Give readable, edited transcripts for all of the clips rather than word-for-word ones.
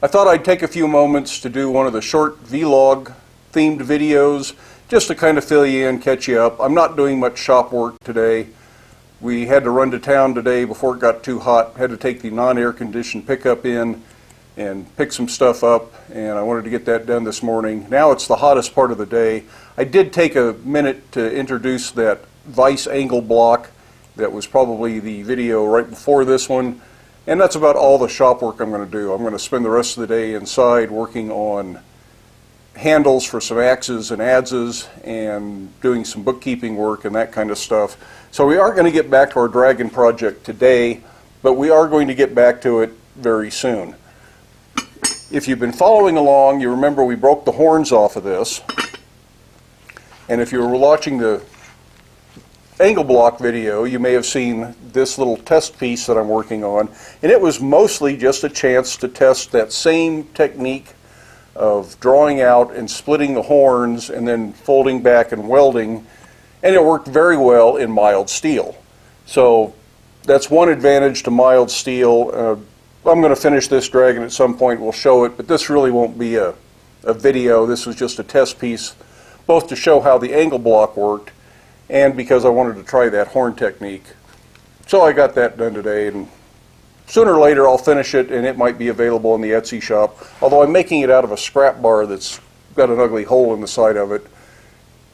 I thought I'd take a few moments to do one of the short vlog themed videos just to kind of fill you in, catch you up. I'm not doing much shop work today. We had to run to town today before it got too hot. Had to take the non-air conditioned pickup in and pick some stuff up, and I wanted to get that done this morning. Now it's the hottest part of the day. I did take a minute to introduce that vise angle block that was probably the video right before this one, and that's about all the shop work I'm going to do. I'm going to spend the rest of the day inside working on handles for some axes and adzes and doing some bookkeeping work and that kind of stuff. So we aren't going to get back to our dragon project today, but we are going to get back to it very soon. If you've been following along, you remember we broke the horns off of this. And if you were watching the angle block video, you may have seen this little test piece that I'm working on. And it was mostly just a chance to test that same technique of drawing out and splitting the horns and then folding back and welding. And it worked very well in mild steel. So that's one advantage to mild steel. I'm going to finish this dragon at some point. We'll show it, but this really won't be a video. This was just a test piece, both to show how the angle block worked and because I wanted to try that horn technique. So I got that done today, and sooner or later I'll finish it and it might be available in the Etsy shop, although I'm making it out of a scrap bar that's got an ugly hole in the side of it.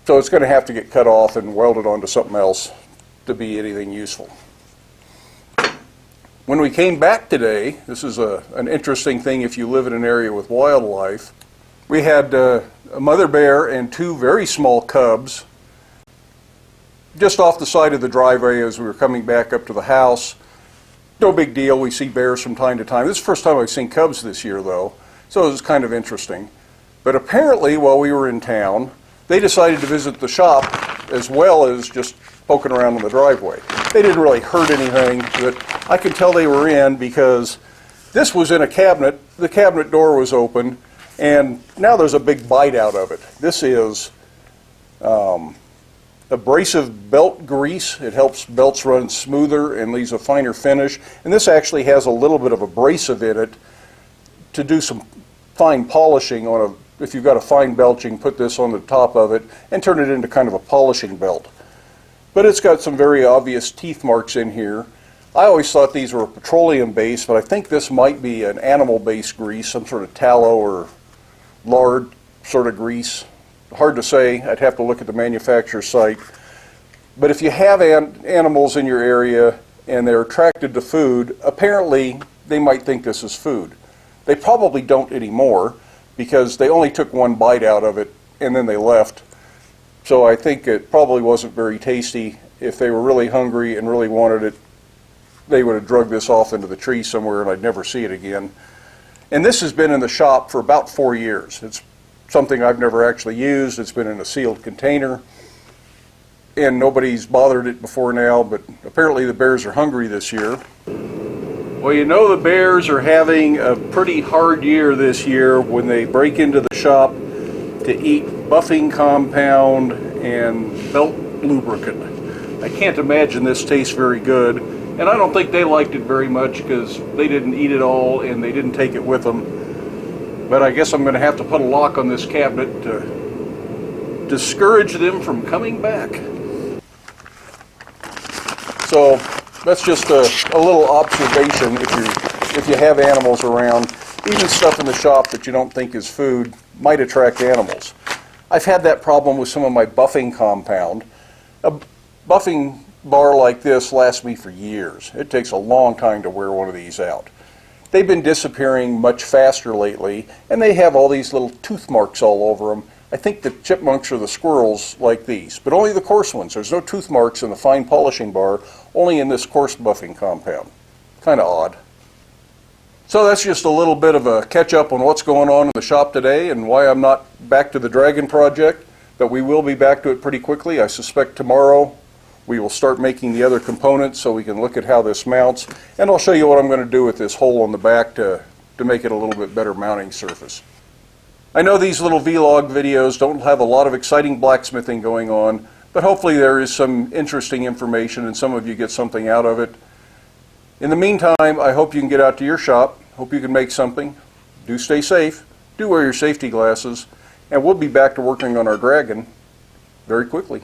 So it's going to have to get cut off and welded onto something else to be anything useful. When we came back today, this is an interesting thing if you live in an area with wildlife. We had a mother bear and two very small cubs just off the side of the driveway as we were coming back up to the house. No big deal, we see bears from time to time. This is the first time I've seen cubs this year though, so it was kind of interesting. But apparently while we were in town, they decided to visit the shop as well as just poking around on the driveway. They didn't really hurt anything, but I could tell they were in because this was in a cabinet. The cabinet door was open, and now there's a big bite out of it. This is abrasive belt grease. It helps belts run smoother and leaves a finer finish. And this actually has a little bit of abrasive in it to do some fine polishing on a, if you've got a fine belt, you can put this on the top of it and turn it into kind of a polishing belt. But it's got some very obvious teeth marks in here. I always thought these were petroleum-based, but I think this might be an animal-based grease, some sort of tallow or lard sort of grease. Hard to say. I'd have to look at the manufacturer's site. But if you have animals in your area and they're attracted to food, apparently they might think this is food. They probably don't anymore because they only took one bite out of it and then they left. So I think it probably wasn't very tasty. If they were really hungry and really wanted it, they would have drugged this off into the tree somewhere and I'd never see it again. And this has been in the shop for about 4 years. It's something I've never actually used. It's been in a sealed container and nobody's bothered it before now, but apparently the bears are hungry this year. Well, you know the bears are having a pretty hard year this year when they break into the shop to eat buffing compound and belt lubricant. I can't imagine this tastes very good, and I don't think they liked it very much because they didn't eat it all and they didn't take it with them. But I guess I'm going to have to put a lock on this cabinet to discourage them from coming back. So that's just a little observation if you have animals around. Even stuff in the shop that you don't think is food might attract animals. I've had that problem with some of my buffing compound. A buffing bar like this lasts me for years. It takes a long time to wear one of these out. They've been disappearing much faster lately, and they have all these little tooth marks all over them. I think the chipmunks or the squirrels like these, but only the coarse ones. There's no tooth marks in the fine polishing bar, only in this coarse buffing compound. Kind of odd. So that's just a little bit of a catch up on what's going on in the shop today and why I'm not back to the Dragon project, but we will be back to it pretty quickly. I suspect tomorrow we will start making the other components so we can look at how this mounts, and I'll show you what I'm going to do with this hole on the back to make it a little bit better mounting surface. I know these little vlog videos don't have a lot of exciting blacksmithing going on, but hopefully there is some interesting information and some of you get something out of it. In the meantime, I hope you can get out to your shop. Hope you can make something. do stay safe, do wear your safety glasses, and we'll be back to working on our dragon very quickly.